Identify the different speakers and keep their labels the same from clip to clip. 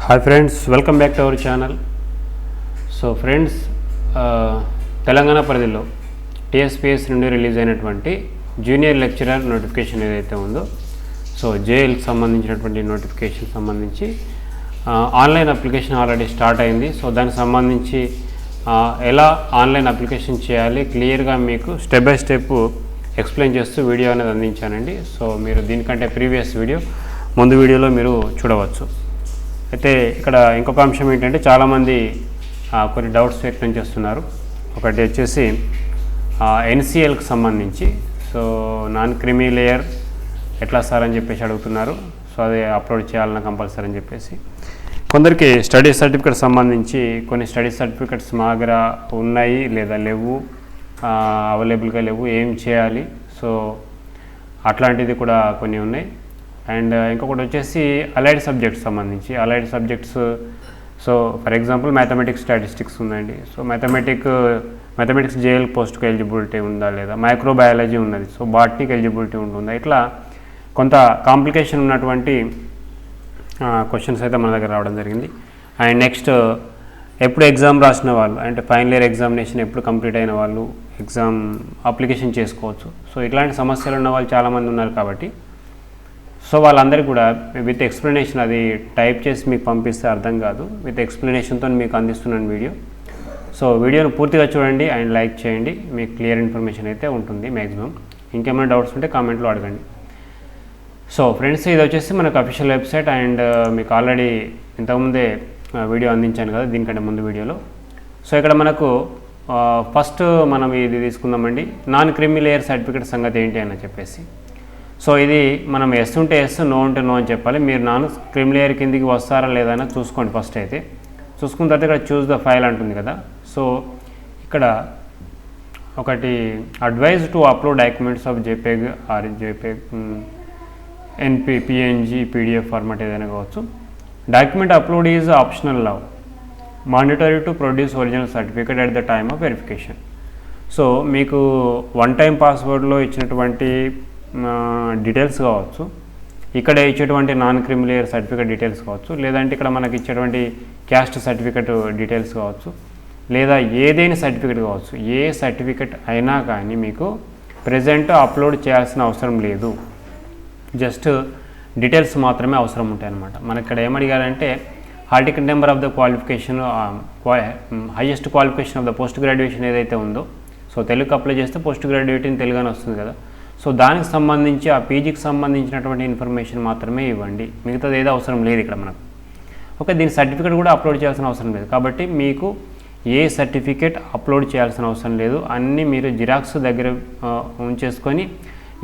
Speaker 1: Hi friends, welcome back to our channel. So friends, telangana పరిధిలో Tspsc నుండి release అయినటువంటి junior lecturer notification ఏదైతే ఉందో సో జేఎల్ కి సంబంధించినటువంటి నోటిఫికేషన్ సంబంధించి ఆన్లైన్ అప్లికేషన్ ఆల్రెడీ స్టార్ట్ అయింది. సో దానికి సంబంధించి ఎలా ఆన్లైన్ అప్లికేషన్ చేయాలి క్లియర్గా మీకు స్టెప్ బై స్టెప్ ఎక్స్ప్లెయిన్ చేస్తూ వీడియో అనేది అందించానండి. సో మీరు దీనికంటే ప్రీవియస్ వీడియో ముందు వీడియోలో మీరు చూడవచ్చు. అయితే ఇక్కడ ఇంకొక అంశం ఏంటంటే చాలామంది కొన్ని డౌట్స్ వ్యక్తం చేస్తున్నారు. ఒకటి వచ్చేసి ఎన్సిఎల్కి సంబంధించి సో నాన్ క్రిమీ లేయర్ ఎట్లా సార్ అని చెప్పేసి అడుగుతున్నారు. సో అది అప్లోడ్ చేయాలన్నా కంపల్సరీ అని చెప్పేసి కొందరికి స్టడీ సర్టిఫికేట్ సంబంధించి కొన్ని స్టడీ సర్టిఫికేట్స్ మా దగ్గర ఉన్నాయి లేదా లేవు, అవైలబుల్గా లేవు, ఏం చేయాలి, సో అట్లాంటిది కూడా కొన్ని ఉన్నాయి. అండ్ ఇంకొకటి వచ్చేసి అలైడ్ సబ్జెక్ట్స్ సంబంధించి allied subjects so for example mathematics statistics ఉందండి. సో మ్యాథమెటిక్స్ జేఎల్ పోస్ట్కి ఎలిజిబిలిటీ ఉందా లేదా, మైక్రోబయాలజీ ఉన్నది, సో బాటనీకి ఎలిజిబిలిటీ ఉంటుందా, ఇట్లా కొంత కాంప్లికేషన్ ఉన్నటువంటి క్వశ్చన్స్ అయితే మన దగ్గర రావడం జరిగింది. అండ్ నెక్స్ట్ ఎప్పుడు ఎగ్జామ్ రాసిన వాళ్ళు అంటే ఫైనల్ ఇయర్ ఎగ్జామినేషన్ ఎప్పుడు కంప్లీట్ అయిన వాళ్ళు ఎగ్జామ్ అప్లికేషన్ చేసుకోవచ్చు. సో ఇట్లాంటి సమస్యలు ఉన్న వాళ్ళు చాలామంది ఉన్నారు కాబట్టి సో వాళ్ళందరికీ కూడా విత్ ఎక్స్ప్లెనేషన్ అది టైప్ చేసి మీకు పంపిస్తే అర్థం కాదు, విత్ ఎక్స్ప్లెనేషన్తో మీకు అందిస్తున్నాను వీడియో. సో వీడియోను పూర్తిగా చూడండి అండ్ లైక్ చేయండి, మీకు క్లియర్ ఇన్ఫర్మేషన్ అయితే ఉంటుంది మ్యాక్సిమం. ఇంకేమైనా డౌట్స్ ఉంటే కామెంట్లో అడగండి. సో ఫ్రెండ్స్, ఇది వచ్చేసి మనకు అఫీషియల్ వెబ్సైట్ అండ్ మీకు ఆల్రెడీ ఇంతకుముందే వీడియో అందించాను కదా దీనికంటే ముందు వీడియోలో. సో ఇక్కడ మనకు ఫస్ట్ మనం ఇది తీసుకుందామండి, నాన్ క్రిమీ లేయర్ సర్టిఫికేట్ సంగతి ఏంటి అని చెప్పేసి. సో ఇది మనం ఎస్ ఉంటే ఎస్, నో ఉంటే నో అని చెప్పాలి. మీరు నాన్ క్రిమీ లేయర్ కిందికి వస్తారా లేదా అని చూసుకోండి ఫస్ట్. అయితే చూసుకున్న తర్వాత ఇక్కడ చూస్ ద ఫైల్ అంటుంది కదా. సో ఇక్కడ ఒకటి advise to upload documents of JPEG or JPEG NP PNG PDF format ఏదైనా కావచ్చు. Document upload is optional now, mandatory to produce original certificate at the time of verification. So మీకు one time పాస్వర్డ్లో ఇచ్చినటువంటి details కావచ్చు, ఇక్కడ ఇచ్చేటువంటి non creamy layer certificate details కావచ్చు, లేదంటే ఇక్కడ మనకి ఇచ్చేటువంటి క్యాస్ట్ సర్టిఫికేట్ డీటెయిల్స్ కావచ్చు, లేదా ఏదైనా సర్టిఫికేట్ కావచ్చు. ఏ సర్టిఫికేట్ అయినా కానీ మీకు ప్రజెంట్ అప్లోడ్ చేయాల్సిన అవసరం లేదు, జస్ట్ డీటెయిల్స్ మాత్రమే అవసరం ఉంటాయి అన్నమాట. మనకి ఇక్కడ ఏమడిగారంటే hall ticket number of the qualification, highest qualification of the post graduation ఏదైతే ఉందో, సో తెలుగుకి అప్లై చేస్తే పోస్ట్ గ్రాడ్యుయేట్ ఇన్ తెలుగు అని వస్తుంది కదా. సో దానికి సంబంధించి ఆ పీజీకి సంబంధించినటువంటి ఇన్ఫర్మేషన్ మాత్రమే ఇవ్వండి, మిగతాది ఏదో అవసరం లేదు ఇక్కడ మనకు. ఓకే, దీని సర్టిఫికేట్ కూడా అప్లోడ్ చేయాల్సిన అవసరం లేదు. కాబట్టి మీకు ఏ సర్టిఫికేట్ అప్లోడ్ చేయాల్సిన అవసరం లేదు, అన్నీ మీరు జిరాక్స్ దగ్గర ఉంచేసుకొని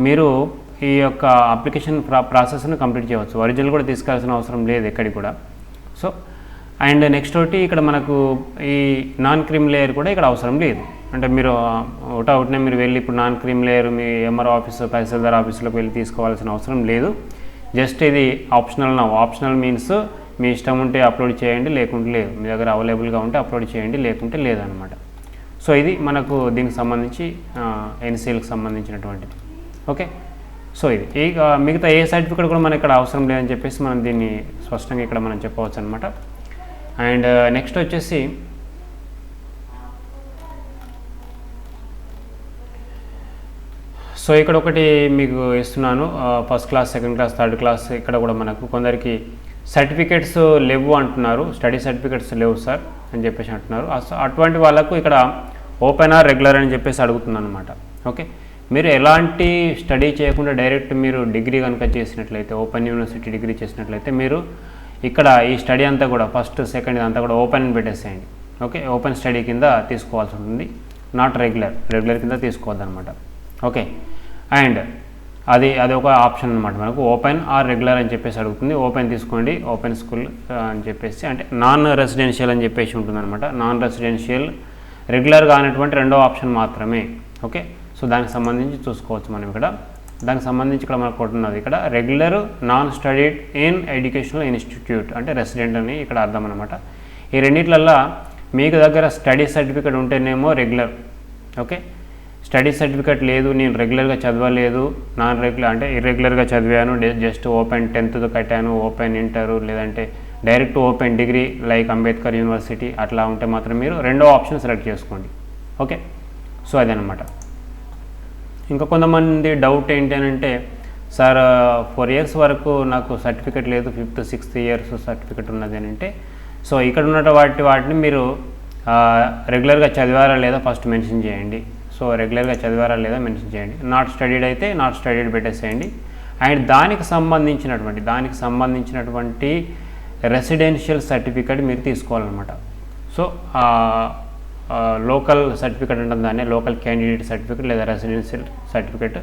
Speaker 1: మీరు ఈ యొక్క అప్లికేషన్ ప్రాసెస్ను కంప్లీట్ చేయవచ్చు. ఒరిజినల్ కూడా తీసుకెళ్లాల్సిన అవసరం లేదు ఎక్కడికి కూడా. సో అండ్ నెక్స్ట్ ఒకటి ఇక్కడ మనకు ఈ నాన్ క్రిమీ లేయర్ కూడా ఇక్కడ అవసరం లేదు. అంటే మీరు ఒకటే మీరు వెళ్ళి ఇప్పుడు నాన్ క్రిమీ లేయర్ మీ ఎంఆర్ఓ ఆఫీసు తహసీల్దార్ ఆఫీసులోకి వెళ్ళి తీసుకోవాల్సిన అవసరం లేదు. జస్ట్ ఇది ఆప్షనల్ నా, ఆప్షనల్ మీన్స్ మీ ఇష్టం ఉంటే అప్లోడ్ చేయండి, లేకుంటే లేదు, మీ దగ్గర అవైలబుల్గా ఉంటే అప్లోడ్ చేయండి, లేకుంటే లేదనమాట. సో ఇది మనకు దీనికి సంబంధించి ఎన్సీఎల్కి సంబంధించినటువంటిది. ఓకే, సో ఇది మిగతా ఏ సర్టిఫికేట్ కూడా మనకి ఇక్కడ అవసరం లేదని చెప్పేసి మనం దీన్ని స్పష్టంగా ఇక్కడ మనం చెప్పవచ్చు అనమాట. అండ్ నెక్స్ట్ వచ్చేసి సో ఇక్కడ ఒకటి మీకు ఇస్తున్నాను, first class, second class, third class. ఇక్కడ కూడా మనకు కొందరికి సర్టిఫికేట్స్ లేవు అంటున్నారు, స్టడీ సర్టిఫికేట్స్ లేవు సార్ అని చెప్పేసి అంటున్నారు. అటువంటి వాళ్ళకు ఇక్కడ ఓపెన్ ఆర్ రెగ్యులర్ అని చెప్పేసి అడుగుతున్నాను అనమాట. ఓకే, మీరు ఎలాంటి స్టడీ చేయకుండా డైరెక్ట్ మీరు డిగ్రీ కనుక చేసినట్లయితే, ఓపెన్ యూనివర్సిటీ డిగ్రీ చేసినట్లయితే మీరు ఇక్కడ ఈ స్టడీ అంతా కూడా ఫస్ట్ సెకండ్ ఇదంతా కూడా ఓపెన్ అని పెట్టేసేయండి. ఓకే, ఓపెన్ స్టడీ కింద తీసుకోవాల్సి ఉంటుంది, నాట్ రెగ్యులర్ కింద తీసుకోవద్దు అనమాట. ఓకే, అండ్ అది ఒక ఆప్షన్ అనమాట మనకు, ఓపెన్ ఆర్ రెగ్యులర్ అని చెప్పేసి అడుగుతుంది. ఓపెన్ తీసుకోండి, ఓపెన్ స్కూల్ అని చెప్పేసి, అంటే నాన్ రెసిడెన్షియల్ అని చెప్పేసి ఉంటుందన్నమాట. నాన్ రెసిడెన్షియల్ రెగ్యులర్ కానటువంటి రెండో ఆప్షన్ మాత్రమే. ఓకే, సో దానికి సంబంధించి చూసుకోవచ్చు మనం ఇక్కడ. దానికి సంబంధించి ఇక్కడ మనకు ఒకటి ఉన్నది, ఇక్కడ regular non studied in educational institute అంటే రెసిడెంట్ అని ఇక్కడ అర్థం అనమాట. ఈ రెండిట్లల్లో మీకు దగ్గర స్టడీ సర్టిఫికేట్ ఉంటేనేమో రెగ్యులర్. ఓకే, స్టడీ సర్టిఫికేట్ లేదు, నేను రెగ్యులర్గా చదవలేదు, నాన్ రెగ్యులర్ అంటే ఇర్రెగ్యులర్గా చదివాను, జస్ట్ ఓపెన్ 10th కట్టాను, ఓపెన్ ఇంటర్ లేదంటే direct open degree like Ambedkar university అట్లా ఉంటే మాత్రం మీరు రెండో ఆప్షన్ సెలెక్ట్ చేసుకోండి. ఓకే, సో అదనమాట. ఇంకా కొంతమంది డౌట్ ఏంటి అని అంటే, సార్ 4 years వరకు నాకు సర్టిఫికేట్ లేదు, 5th 6th years సర్టిఫికేట్ ఉన్నది అని అంటే, సో ఇక్కడ ఉన్న వాటిని మీరు రెగ్యులర్గా చదివారా లేదా ఫస్ట్ మెన్షన్ చేయండి. సో రెగ్యులర్గా చదివారా లేదా మెన్షన్ చేయండి. నాట్ స్టడీడ్ అయితే నాట్ స్టడీడ్ పెట్టేసేయండి. అండ్ దానికి సంబంధించినటువంటి రెసిడెన్షియల్ సర్టిఫికేట్ మీరు తీసుకోవాలన్నమాట. సో లోకల్ సర్టిఫికేట్ ఉంటుంది, దాన్ని లోకల్ క్యాండిడేట్ సర్టిఫికేట్ లేదా రెసిడెన్షియల్ సర్టిఫికేట్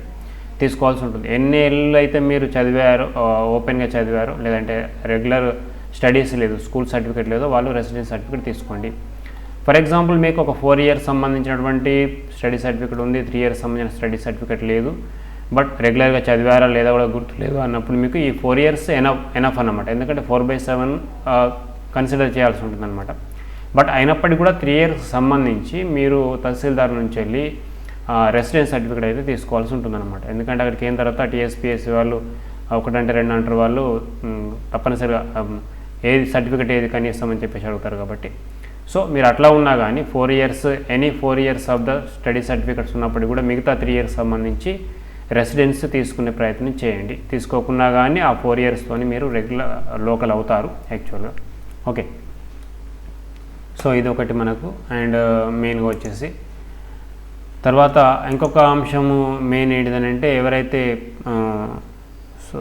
Speaker 1: తీసుకోవాల్సి ఉంటుంది. ఎన్ని ఏళ్ళు అయితే మీరు చదివారో, ఓపెన్గా చదివారో లేదంటే రెగ్యులర్ స్టడీస్ లేదు, స్కూల్ సర్టిఫికేట్ లేదో వాళ్ళు రెసిడెన్స్ సర్టిఫికేట్ తీసుకోండి. ఫర్ ఎగ్జాంపుల్ మీకు ఒక 4 years సంబంధించినటువంటి స్టడీ సర్టిఫికేట్ ఉంది, 3 years సంబంధించిన స్టడీ సర్టిఫికేట్ లేదు, బట్ రెగ్యులర్గా చదివారా లేదా కూడా గుర్తులేదు అన్నప్పుడు మీకు ఈ 4 years ఎనఫ్ అన్నమాట. ఎందుకంటే 4/7 కన్సిడర్ చేయాల్సి ఉంటుంది అనమాట. బట్ అయినప్పటికీ కూడా 3 years సంబంధించి మీరు తహసీల్దార్ నుంచి వెళ్ళి రెసిడెన్స్ సర్టిఫికేట్ అయితే తీసుకోవాల్సి ఉంటుందన్నమాట. ఎందుకంటే అక్కడికి అయిన తర్వాత TSPSC వాళ్ళు 1 అంటే 2 అంటారు, వాళ్ళు తప్పనిసరిగా ఏది సర్టిఫికేట్ ఏది కనీసం అని చెప్పేసి అడుగుతారు. కాబట్టి సో మీరు అట్లా ఉన్నా కానీ 4 years any 4 years of the study certificates ఉన్నప్పటికీ కూడా మిగతా 3 years సంబంధించి రెసిడెన్స్ తీసుకునే ప్రయత్నం చేయండి. తీసుకోకున్నా కానీ ఆ 4 yearsతోని మీరు రెగ్యులర్ లోకల్ అవుతారు యాక్చువల్గా. ఓకే, సో ఇది ఒకటి మనకు. అండ్ మెయిన్గా వచ్చేసి తర్వాత ఇంకొక అంశము మెయిన్ ఏంటిదనంటే, ఎవరైతే సో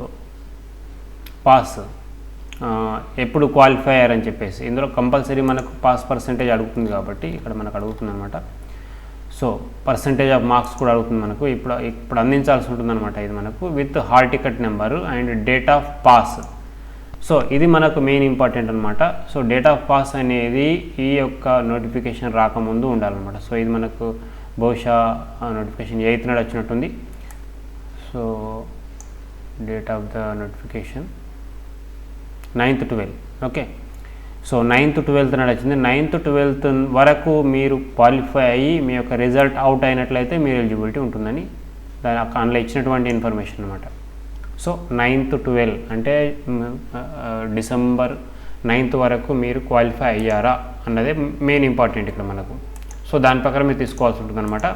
Speaker 1: పాస్ ఎప్పుడు క్వాలిఫై అయ్యారని చెప్పేసి ఇందులో కంపల్సరీ మనకు పాస్ పర్సంటేజ్ అడుగుతుంది. కాబట్టి ఇక్కడ మనకు అడుగుతుంది అనమాట. సో పర్సంటేజ్ ఆఫ్ మార్క్స్ కూడా అడుగుతుంది మనకు. ఇప్పుడు అందించాల్సి ఉంటుంది అనమాట. ఇది మనకు with hall ticket number and date of pass. So ఇది మనకు మెయిన్ ఇంపార్టెంట్ అనమాట. సో డేట్ ఆఫ్ పాస్ అనేది ఈ యొక్క నోటిఫికేషన్ రాకముందు ఉండాలన్నమాట. సో ఇది మనకు బహుశా నోటిఫికేషన్ 8th నాడు వచ్చినట్టుంది. So date of the notification 9th 12. Okay, so 9th 12th నాడు వచ్చింది. 9th 12th వరకు మీరు క్వాలిఫై అయ్యి మీ యొక్క రిజల్ట్ అవుట్ అయినట్లయితే మీరు ఎలిజిబిలిటీ ఉంటుందని దాని అందులో ఇచ్చినటువంటి ఇన్ఫర్మేషన్ అనమాట. సో 9th 12 అంటే December 9th వరకు మీరు క్వాలిఫై అయ్యారా అన్నదే మెయిన్ ఇంపార్టెంట్ ఇక్కడ మనకు. సో దాని ప్రకారం మీరు తీసుకోవాల్సి ఉంటుంది అనమాట.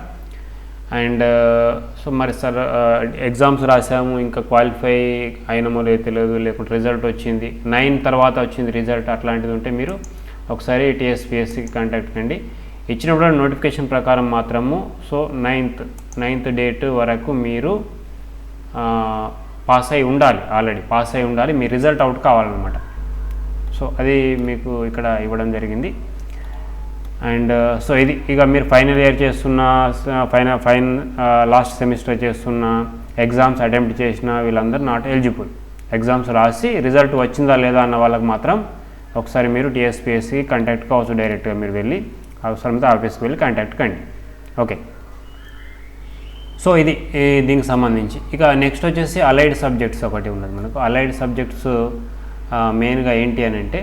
Speaker 1: అండ్ సో మరి సార్ ఎగ్జామ్స్ రాసాము, ఇంకా క్వాలిఫై అయినమో లేదో తెలియదు, లేకుంటే రిజల్ట్ వచ్చింది 9 తర్వాత వచ్చింది రిజల్ట్, అట్లాంటిది ఉంటే మీరు ఒకసారి TSPSCకి కాంటాక్ట్ కండి. ఇచ్చినప్పుడు నోటిఫికేషన్ ప్రకారం మాత్రము సో 9th డేట్ వరకు మీరు పాస్ అయి ఉండాలి, ఆల్రెడీ పాస్ అయి ఉండాలి, మీ రిజల్ట్ అవుట్ కావాలన్నమాట. సో అది మీకు ఇక్కడ ఇవ్వడం జరిగింది. అండ్ సో ఇది ఇక మీరు ఫైనల్ ఇయర్ చేస్తున్న లాస్ట్ సెమిస్టర్ చేస్తున్న ఎగ్జామ్స్ అటెంప్ట్ చేసిన వీళ్ళందరూ నాట్ ఎలిజిబుల్. ఎగ్జామ్స్ రాసి రిజల్ట్ వచ్చిందా లేదా అన్న వాళ్ళకి మాత్రం ఒకసారి మీరు TSPSCకి కాంటాక్ట్ కావచ్చు. డైరెక్ట్గా మీరు వెళ్ళి అవసరమైతే ఆఫీస్కి వెళ్ళి కాంటాక్ట్ కండి. ఓకే, సో ఇది దీనికి సంబంధించి. ఇక నెక్స్ట్ వచ్చేసి అలైడ్ సబ్జెక్ట్స్ ఒకటి ఉన్నది మనకు. అలైడ్ సబ్జెక్ట్స్ మెయిన్గా ఏంటి అని అంటే,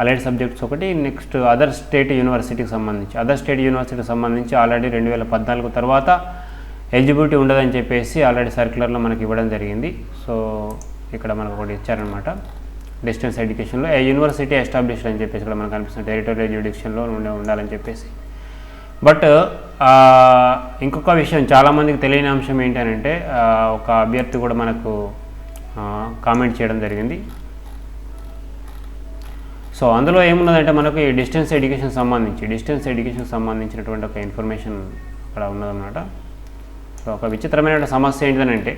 Speaker 1: అలైడ్ సబ్జెక్ట్స్ ఒకటి. నెక్స్ట్ అదర్ స్టేట్ యూనివర్సిటీకి సంబంధించి ఆల్రెడీ 2014 తర్వాత ఎలిజిబిలిటీ ఉండదని చెప్పేసి ఆల్రెడీ సర్క్యులర్లో మనకి ఇవ్వడం జరిగింది. సో ఇక్కడ మనకు ఒకటి ఇచ్చారనమాట. డిస్టెన్స్ ఎడ్యుకేషన్లో ఏ యూనివర్సిటీ ఎస్టాబ్లిష్డ్ అని చెప్పేసి ఇక్కడ మనకు కనిపిస్తుంది, టెరిటోరియల్ జ్యూడిక్షన్లో ఉండాలని చెప్పేసి. బట్ ఇంకొక విషయం చాలామందికి తెలియని అంశం ఏంటంటే, ఒక అభ్యర్థి కూడా మనకు కామెంట్ చేయడం జరిగింది. సో అందులో ఏమున్నదంటే మనకు ఈ డిస్టెన్స్ ఎడ్యుకేషన్ సంబంధించినటువంటి ఒక ఇన్ఫర్మేషన్ అక్కడ ఉన్నదన్నమాట. సో ఒక విచిత్రమైన సమస్య ఏంటిదనంటే,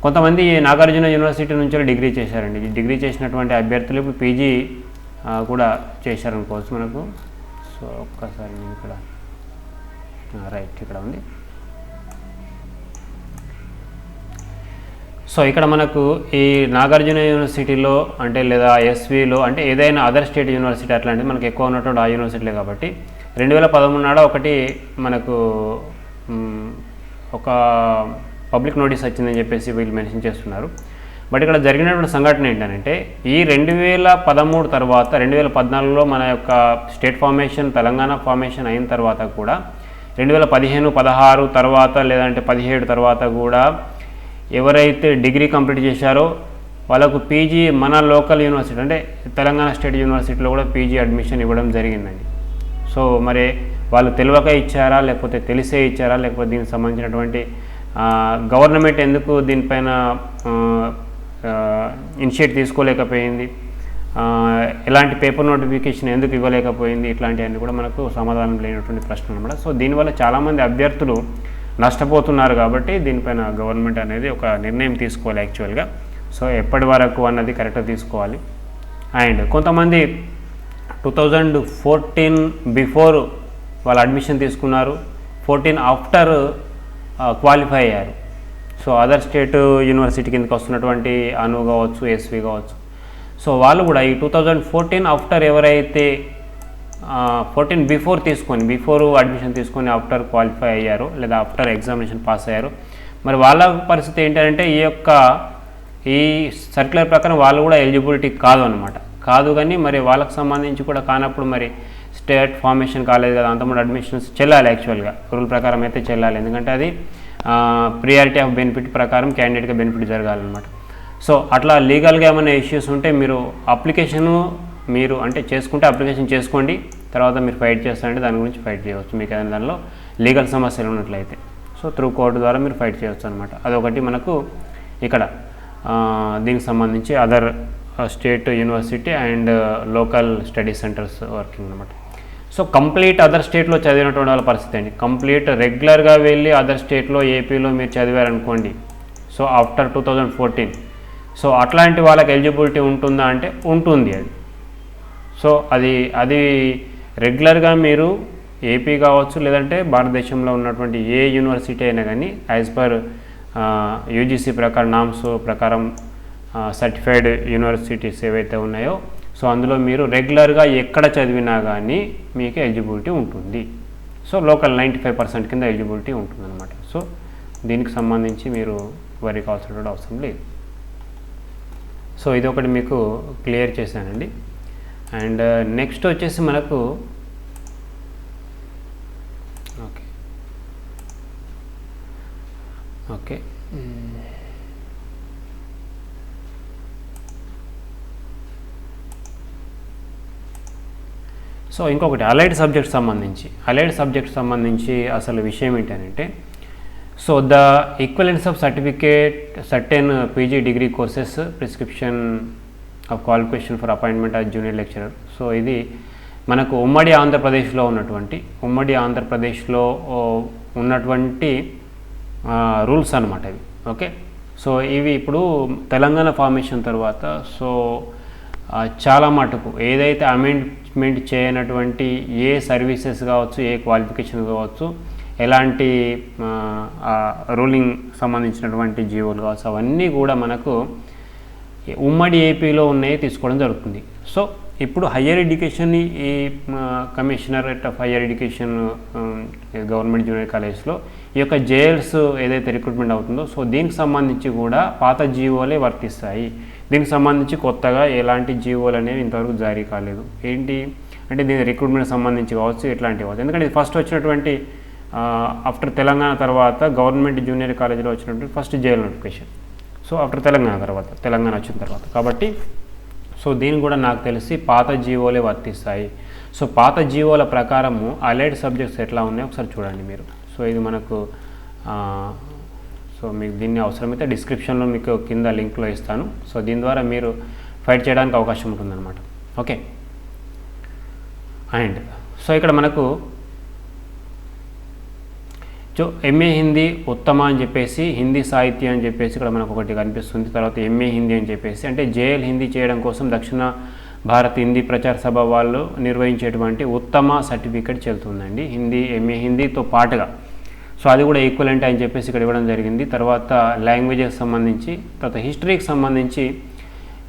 Speaker 1: కొంతమంది నాగార్జున యూనివర్సిటీ నుంచి డిగ్రీ చేశారండి. డిగ్రీ చేసినటువంటి అభ్యర్థులు ఇప్పుడు PG కూడా చేశారనుకోవచ్చు మనకు. సో ఒక్కసారి నేను ఇక్కడ రైట్ ఇక్కడ ఉంది. సో ఇక్కడ మనకు ఈ నాగార్జున యూనివర్సిటీలో అంటే లేదా SVలో అంటే ఏదైనా అదర్ స్టేట్ యూనివర్సిటీ అట్లాంటిది మనకు ఎక్కువ ఉన్నటువంటి ఆ యూనివర్సిటీలే కాబట్టి 2013 నాడు ఒకటి మనకు ఒక పబ్లిక్ నోటీస్ వచ్చిందని చెప్పేసి వీళ్ళు మెన్షన్ చేస్తున్నారు. బట్ ఇక్కడ జరిగినటువంటి సంఘటన ఏంటంటే, ఈ 2013 తర్వాత 2014లో మన యొక్క స్టేట్ ఫార్మేషన్ తెలంగాణ ఫార్మేషన్ అయిన తర్వాత కూడా 2015, 16 తర్వాత లేదంటే 17 తర్వాత కూడా ఎవరైతే డిగ్రీ కంప్లీట్ చేశారో వాళ్ళకు పీజీ మన లోకల్ యూనివర్సిటీ అంటే తెలంగాణ స్టేట్ యూనివర్సిటీలో కూడా పీజీ అడ్మిషన్ ఇవ్వడం జరిగిందండి. సో మరి వాళ్ళు తెలియక ఇచ్చారా, లేకపోతే తెలిసే ఇచ్చారా, లేకపోతే దీనికి సంబంధించినటువంటి గవర్నమెంట్ ఎందుకు దీనిపైన ఇనిషియేట్ తీసుకోలేకపోయింది, ఎలాంటి పేపర్ నోటిఫికేషన్ ఎందుకు ఇవ్వలేకపోయింది, ఇట్లాంటివన్నీ కూడా మనకు సమాధానం లేనటువంటి ప్రశ్న అనమాట. సో దీనివల్ల చాలామంది అభ్యర్థులు నష్టపోతున్నారు కాబట్టి దీనిపైన గవర్నమెంట్ అనేది ఒక నిర్ణయం తీసుకోవాలి యాక్చువల్గా. సో ఎప్పటి వరకు అన్నది కరెక్ట్గా తీసుకోవాలి. అండ్ కొంతమంది 2014 బిఫోర్ వాళ్ళు అడ్మిషన్ తీసుకున్నారు, 14 ఆఫ్టర్ క్వాలిఫై అయ్యారు. సో అదర్ స్టేట్ యూనివర్సిటీ కిందకి వస్తున్నటువంటి అను కావచ్చు, ఎస్వి కావచ్చు. సో వాళ్ళు కూడా ఈ 2014 ఆఫ్టర్ ఎవరైతే 14 బిఫోర్ అడ్మిషన్ తీసుకొని ఆఫ్టర్ క్వాలిఫై అయ్యారో లేదా ఆఫ్టర్ ఎగ్జామినేషన్ పాస్ అయ్యారో, మరి వాళ్ళ పరిస్థితి ఏంటంటే ఈ సర్క్యులర్ ప్రకారం వాళ్ళు కూడా ఎలిజిబిలిటీ కాదు కానీ మరి వాళ్ళకి సంబంధించి కూడా కానప్పుడు మరి స్టేట్ ఫార్మేషన్ కాలేదు కదా, అంతమంది అడ్మిషన్స్ చెల్లాలి యాక్చువల్గా రూల్ ప్రకారం అయితే చెల్లాలి. ఎందుకంటే అది ప్రియారిటీ ఆఫ్ బెనిఫిట్ ప్రకారం క్యాండిడేట్గా బెనిఫిట్ జరగాలన్నమాట. సో అట్లా లీగల్గా ఏమైనా ఇష్యూస్ ఉంటే మీరు అంటే చేసుకుంటే అప్లికేషన్ చేసుకోండి, తర్వాత మీరు ఫైట్ చేస్తారంటే దాని గురించి ఫైట్ చేయవచ్చు. మీకు ఏదైనా దానిలో లీగల్ సమస్యలు ఉన్నట్లయితే సో త్రూ కోర్టు ద్వారా మీరు ఫైట్ చేయవచ్చు అనమాట. అదొకటి మనకు ఇక్కడ దీనికి సంబంధించి other state university and local study centres working అనమాట. సో కంప్లీట్ అదర్ స్టేట్లో చదివినటువంటి వాళ్ళ పరిస్థితి అండి. కంప్లీట్ రెగ్యులర్గా వెళ్ళి అదర్ స్టేట్లో ఏపీలో మీరు చదివారనుకోండి, సో ఆఫ్టర్ 2014, సో అట్లాంటి వాళ్ళకి ఎలిజిబిలిటీ ఉంటుందా అంటే ఉంటుంది అది. సో అది రెగ్యులర్గా మీరు ఏపీ కావచ్చు లేదంటే భారతదేశంలో ఉన్నటువంటి ఏ యూనివర్సిటీ అయినా కానీ యాజ్ పర్ యూజీసీ ప్రకారం నామ్స్ ప్రకారం సర్టిఫైడ్ యూనివర్సిటీస్ ఏవైతే ఉన్నాయో సో అందులో మీరు రెగ్యులర్గా ఎక్కడ చదివినా కానీ మీకు ఎలిజిబిలిటీ ఉంటుంది. సో లోకల్ 95% కింద ఎలిజిబిలిటీ ఉంటుందన్నమాట. సో దీనికి సంబంధించి మీరు వరి కావాల్సినటువంటి అవసరం లేదు. సో ఇది ఒకటి మీకు క్లియర్ చేశానండి. అండ్ నెక్స్ట్ వచ్చేసి మనకు ఓకే సో ఇంకొకటి అలైడ్ సబ్జెక్ట్ సంబంధించి అసలు విషయం ఏంటంటే so the equivalence of certain PG degree courses prescription of qualification for appointment as junior lecturer. So ఇది మనకు ఉమ్మడి ఆంధ్రప్రదేశ్లో ఉన్నటువంటి రూల్స్ అన్నమాట ఇవి. ఓకే, సో ఇవి ఇప్పుడు తెలంగాణ ఫార్మేషన్ తర్వాత సో చాలా మటుకు ఏదైతే అమెండ్మెంట్ చేయనటువంటి ఏ సర్వీసెస్ కావచ్చు, ఏ క్వాలిఫికేషన్ కావచ్చు, ఎలాంటి రూలింగ్ సంబంధించినటువంటి జీవోలు కావచ్చు, అవన్నీ కూడా మనకు ఉమ్మడి ఏపీలో ఉన్నాయి తీసుకోవడం జరుగుతుంది. సో ఇప్పుడు హయ్యర్ ఎడ్యుకేషన్ ఈ commissionerate of higher education government junior కాలేజ్లో ఈ యొక్క జేఎల్స్ ఏదైతే రిక్రూట్మెంట్ అవుతుందో సో దీనికి సంబంధించి కూడా పాత జీవోలే వర్తిస్తాయి. దీనికి సంబంధించి కొత్తగా ఎలాంటి జీవోలు అనేవి ఇంతవరకు జారీ కాలేదు. ఏంటి అంటే దీని రిక్రూట్మెంట్ సంబంధించి కావచ్చు, ఇట్లాంటివి కావచ్చు. ఎందుకంటే ఇది ఫస్ట్ వచ్చినటువంటి ఆఫ్టర్ తెలంగాణ తర్వాత గవర్నమెంట్ జూనియర్ కాలేజీలో వచ్చినటువంటి first JL notification. So after Telangana వచ్చిన తర్వాత కాబట్టి సో దీన్ని కూడా నాకు తెలిసి పాత జీవోలే వర్తిస్తాయి. సో పాత జీవోల ప్రకారము అలైడ్ సబ్జెక్ట్స్ ఎట్లా ఉన్నాయో ఒకసారి చూడండి మీరు. సో ఇది మనకు సో మీకు దీన్ని అవసరమైతే డిస్క్రిప్షన్లో మీకు కింద లింక్లో ఇస్తాను. సో దీని ద్వారా మీరు ఫైట్ చేయడానికి అవకాశం ఉంటుందన్నమాట. ఓకే, అండ్ సో ఇక్కడ మనకు जो ఎంఏ హిందీ ఉత్తమ అని చెప్పేసి హిందీ సాహిత్యం అని చెప్పేసి ఇక్కడ మనకు ఒకటి కనిపిస్తుంది. తర్వాత ఎంఏ హిందీ అని చెప్పేసి అంటే జేఎల్ హిందీ చేయడం కోసం దక్షిణ భారత్ హిందీ ప్రచార సభ వాళ్ళు నిర్వహించేటువంటి ఉత్తమ సర్టిఫికేట్ చెల్లుతుందండి హిందీ ఎంఏ హిందీతో పాటుగా. సో అది కూడా ఈక్వలెంట్ అని చెప్పేసి ఇక్కడ ఇవ్వడం జరిగింది. తర్వాత లాంగ్వేజెస్ సంబంధించి, తర్వాత హిస్టరీకి సంబంధించి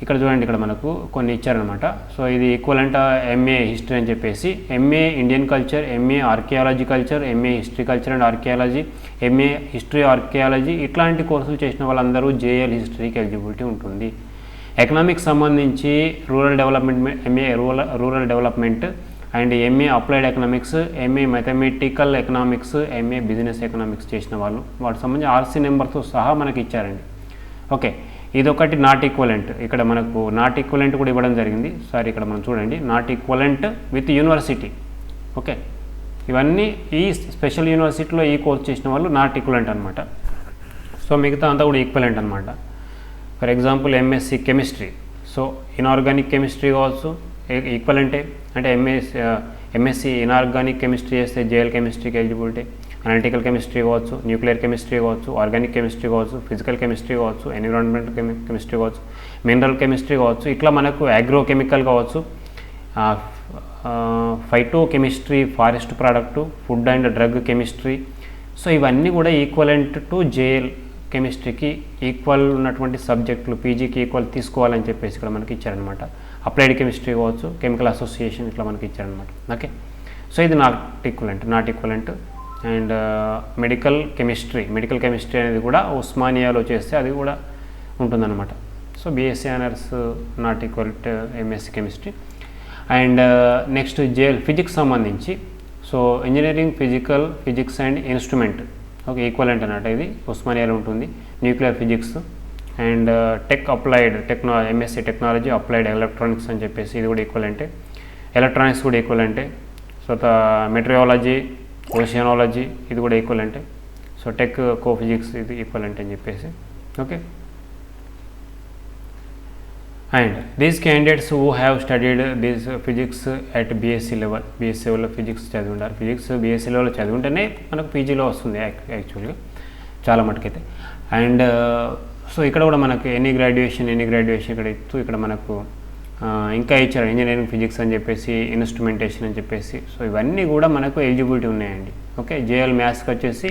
Speaker 1: ఇక్కడ చూడండి, ఇక్కడ మనకు కొన్ని ఇచ్చారనమాట. సో ఇది ఈక్వలెంట్ ఎంఏ హిస్టరీ అని చెప్పేసి, MA Indian culture, MA archaeology culture, MA history culture and archaeology, MA history archaeology ఇట్లాంటి కోర్సులు చేసిన వాళ్ళందరూ జేఎల్ హిస్టరీకి ఎలిజిబిలిటీ ఉంటుంది. ఎకనామిక్స్ సంబంధించి rural development, MA rural development and MA applied economics, MA mathematical economics, MA business economics చేసిన వాళ్ళు వాటికి సంబంధించి ఆర్సీ నెంబర్తో సహా మనకి ఇచ్చారండి. ఓకే, ఇదొకటి నాట్ ఈక్వలెంట్. ఇక్కడ మనకు నాట్ ఈక్వలెంట్ కూడా ఇవ్వడం జరిగింది. సారీ, ఇక్కడ మనం చూడండి, not equivalent with university. Okay, ఇవన్నీ ఈ స్పెషల్ యూనివర్సిటీలో ఈ కోర్స్ చేసిన వాళ్ళు నాట్ ఈక్వలెంట్ అనమాట. సో మిగతా అంతా కూడా ఈక్వలెంట్ అనమాట. For example MSc chemistry, so inorganic chemistry కావచ్చు ఈక్వలెంటే. అంటే ఎంఎస్సి ఇన్ఆర్గానిక్ కెమిస్ట్రీ చేస్తే జేఎల్ కెమిస్ట్రీకి ఎలిజిబిలిటీ, అనలిటికల్ కెమిస్ట్రీ కావచ్చు, న్యూక్లియర్ కెమిస్ట్రీ కావచ్చు, ఆర్గానిక్ కెమిస్ట్రీ కావచ్చు, ఫిజికల్ కెమిస్ట్రీ కావచ్చు, ఎన్విరాన్మెంటల్ కెమిస్ట్రీ కావచ్చు, మినరల్ కెమిస్ట్రీ కావచ్చు, ఇట్లా మనకు అగ్రోకెమికల్ కావచ్చు, phyto chemistry, forest product, food and drug chemistry. So ఇవన్నీ కూడా ఈక్వలెంట్ టు జేఎల్ కెమిస్ట్రీకి ఈక్వల్ ఉన్నటువంటి సబ్జెక్టులు, పీజీకి ఈక్వల్ తీసుకోవాలని చెప్పేసి ఇక్కడ మనకి ఇచ్చారనమాట. అప్లైడ్ కెమిస్ట్రీ కావచ్చు, కెమికల్ అసోసియేషన్ ఇట్లా మనకి ఇచ్చారనమాట. ఓకే, సో ఇది not equivalent. And medical chemistry అనేది కూడా ఉస్మానియాలో చేస్తే అది కూడా ఉంటుందన్నమాట. So BSc honours not equal to MSc chemistry. And next JL physics సంబంధించి, so engineering physics and instrument, okay, equivalent అన్నట్టు ఇది ఉస్మానియాలో ఉంటుంది. Nuclear physics and MSc technology applied electronics అని చెప్పేసి ఇది కూడా ఈక్వలెంటే. ఎలక్ట్రానిక్స్ కూడా ఈక్వలెంటే. సో మెటీరియాలజీ, ఓషియానాలజీ ఇది కూడా ఈక్వలెంటే. సో కోఫిజిక్స్ ఇది ఈక్వలెంట్ అని చెప్పేసి. Okay, and these candidates who have studied this physics at BSc లెవెల్లో ఫిజిక్స్ చదివి ఉండాలి. ఫిజిక్స్ బీఎస్సీ లెవెల్లో చదివి ఉంటేనే మనకు పీజీలో వస్తుంది యాక్చువల్గా చాలా మటుకైతే. అండ్ సో ఇక్కడ కూడా మనకు ఎనీ గ్రాడ్యుయేషన్ ఇక్కడ ఇస్తూ ఇక్కడ మనకు ఇంకా ఇచ్చారు ఇంజనీరింగ్ ఫిజిక్స్ అని చెప్పేసి, ఇన్స్ట్రుమెంటేషన్ అని చెప్పేసి. సో ఇవన్నీ కూడా మనకు ఎలిజిబిలిటీ ఉన్నాయండి. ఓకే, జేఎల్ మ్యాథ్స్కి వచ్చేసి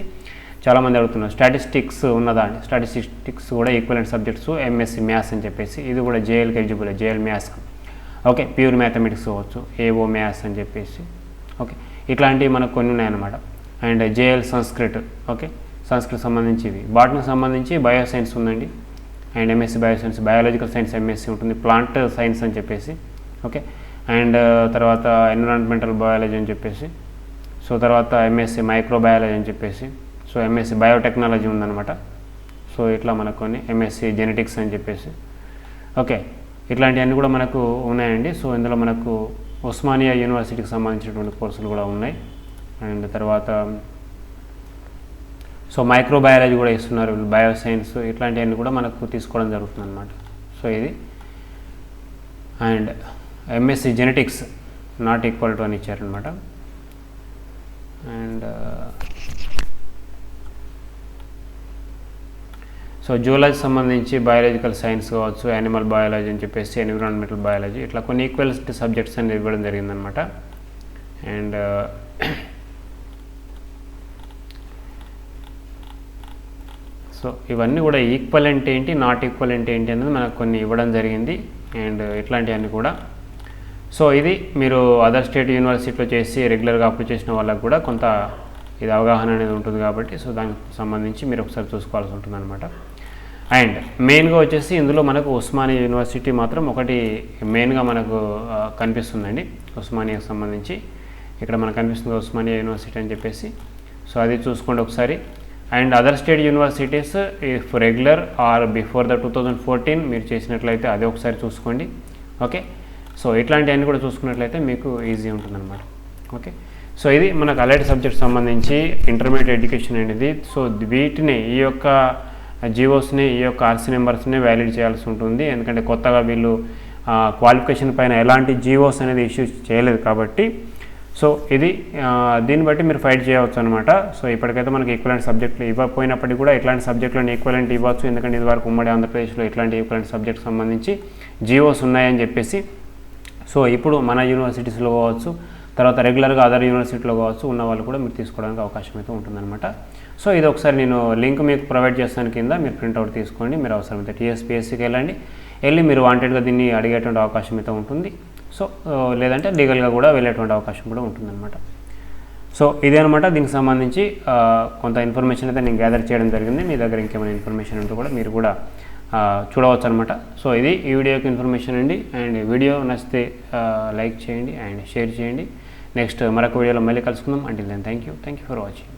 Speaker 1: చాలామంది అడుగుతున్నారు స్టాటిస్టిక్స్ ఉన్నదా అని. స్టాటిస్టిక్స్ కూడా ఈక్వలెంట్ సబ్జెక్ట్స్ ఎంఎస్సీ మ్యాథ్స్ అని చెప్పేసి ఇది కూడా జేఎల్కి eligible, JL maths. Okay, pure mathematics కావచ్చు, ఏఓ మ్యాథ్స్ అని చెప్పేసి. ఓకే, ఇట్లాంటివి మనకు కొన్ని ఉన్నాయన్నమాట. And JL Sanskrit, okay, Sanskrit సంబంధించి ఇవి. బాటనీకి సంబంధించి బయోసైన్స్ ఉందండి. And MSc bioscience, biological science MSc ఉంటుంది, ప్లాంట్ సైన్స్ అని చెప్పేసి. ఓకే, అండ్ తర్వాత ఎన్విరాన్మెంటల్ బయాలజీ అని చెప్పేసి. సో తర్వాత ఎంఎస్సీ మైక్రోబయాలజీ అని చెప్పేసి. సో ఎంఎస్సీ బయోటెక్నాలజీ ఉందన్నమాట. సో ఇట్లా మనకు కొన్ని ఎంఎస్సీ జెనెటిక్స్ అని చెప్పేసి. ఓకే, ఇట్లాంటివన్నీ కూడా మనకు ఉన్నాయండి. సో ఇందులో మనకు ఉస్మానియా యూనివర్సిటీకి సంబంధించినటువంటి కోర్సులు కూడా ఉన్నాయి. అండ్ తర్వాత సో మైక్రోబయాలజీ కూడా ఇస్తున్నారు, బయోసైన్స్ ఇట్లాంటివన్నీ కూడా మనకు తీసుకోవడం జరుగుతుంది అనమాట. సో ఇది and MSc genetics not equal to అని ఇచ్చారనమాట. అండ్ సో జూలాజీ సంబంధించి బయాలజికల్ సైన్స్ కావచ్చు, యానిమల్ బయాలజీ అని చెప్పేసి, ఎన్విరాన్మెంటల్ బయాలజీ ఇట్లా కొన్ని ఈక్వల్సిటీ సబ్జెక్ట్స్ అనేది ఇవ్వడం జరిగిందనమాట. అండ్ సో ఇవన్నీ కూడా ఈక్వలెంట్ ఏంటి, నాట్ ఈక్వలెంట్ ఏంటి అనేది మనకు కొన్ని ఇవ్వడం జరిగింది. అండ్ ఇట్లాంటివన్నీ కూడా. సో ఇది మీరు అదర్ స్టేట్ యూనివర్సిటీలో చేసి రెగ్యులర్గా అప్లై చేసిన వాళ్ళకు కూడా కొంత ఇది అవగాహన అనేది ఉంటుంది కాబట్టి సో దానికి సంబంధించి మీరు ఒకసారి చూసుకోవాల్సి ఉంటుంది అనమాట. అండ్ మెయిన్గా వచ్చేసి ఇందులో మనకు ఉస్మానియా యూనివర్సిటీ మాత్రం ఒకటి మెయిన్గా మనకు కనిపిస్తుందండి. ఉస్మానియాకి సంబంధించి ఇక్కడ మనకు కనిపిస్తుంది ఉస్మానియా యూనివర్సిటీ అని చెప్పేసి. సో అది చూసుకోండి ఒకసారి. And other state universities if regular are before the 2014 మీరు చేసినట్లయితే అదే ఒకసారి చూసుకోండి. ఓకే, సో ఇట్లాంటివన్నీ కూడా చూసుకున్నట్లయితే మీకు ఈజీ ఉంటుందన్నమాట. ఓకే, సో ఇది మనకు అలైడ్ సబ్జెక్ట్ సంబంధించి ఇంటర్మీడియట్ ఎడ్యుకేషన్ అనేది. సో వీటిని ఈ యొక్క జీవోస్ని, ఈ యొక్క ఆర్సీ నెంబర్స్ని వ్యాలిడ్ చేయాల్సి ఉంటుంది. ఎందుకంటే కొత్తగా వీళ్ళు క్వాలిఫికేషన్ పైన ఎలాంటి జీవోస్ అనేది ఇష్యూ చేయలేదు కాబట్టి సో ఇది దీన్ని బట్టి మీరు ఫైట్ చేయవచ్చు అనమాట. సో ఇప్పటికైతే మనకి ఈక్వలెంట్ సబ్జెక్టులు ఇవ్వకపోయినప్పటికీ కూడా ఇట్లాంటి సబ్జెక్టులను ఈక్వలెంట్ ఇవ్వచ్చు. ఎందుకంటే ఇదివరకు ఉమ్మడి ఆంధ్రప్రదేశ్లో ఇట్లాంటి ఈక్వలెంట్ సబ్జెక్ట్ సంబంధించి జీవోస్ ఉన్నాయని చెప్పేసి సో ఇప్పుడు మన యూనివర్సిటీస్లో కావచ్చు, తర్వాత రెగ్యులర్గా అదర్ యూనివర్సిటీలో కావచ్చు ఉన్న వాళ్ళు కూడా మీరు తీసుకోవడానికి అవకాశం అయితే ఉంటుందన్నమాట. సో ఇది ఒకసారి నేను లింక్ మీకు ప్రొవైడ్ చేస్తాను, కింద మీరు ప్రింట్అవుట్ తీసుకోండి. మీరు అవసరమైతే టీఎస్పీఎస్సీకి వెళ్ళి మీరు వాంటెడ్గా దీన్ని అడిగేటువంటి అవకాశం అయితే ఉంటుంది. సో లేదంటే లీగల్గా కూడా వెళ్ళేటువంటి అవకాశం కూడా ఉంటుందన్నమాట. సో ఇదే అనమాట దీనికి సంబంధించి కొంత ఇన్ఫర్మేషన్ అయితే నేను గ్యాదర్ చేయడం జరిగింది. మీ దగ్గర ఇంకేమైనా ఇన్ఫర్మేషన్ ఉంటే కూడా మీరు కూడా చూడవచ్చు అనమాట. సో ఇది ఈ వీడియోకి ఇన్ఫర్మేషన్ అండి. అండ్ వీడియో నచ్చితే లైక్ చేయండి అండ్ షేర్ చేయండి. నెక్స్ట్ మరొక వీడియోలో మళ్ళీ కలుసుకుందాం. Until then thank you for watching.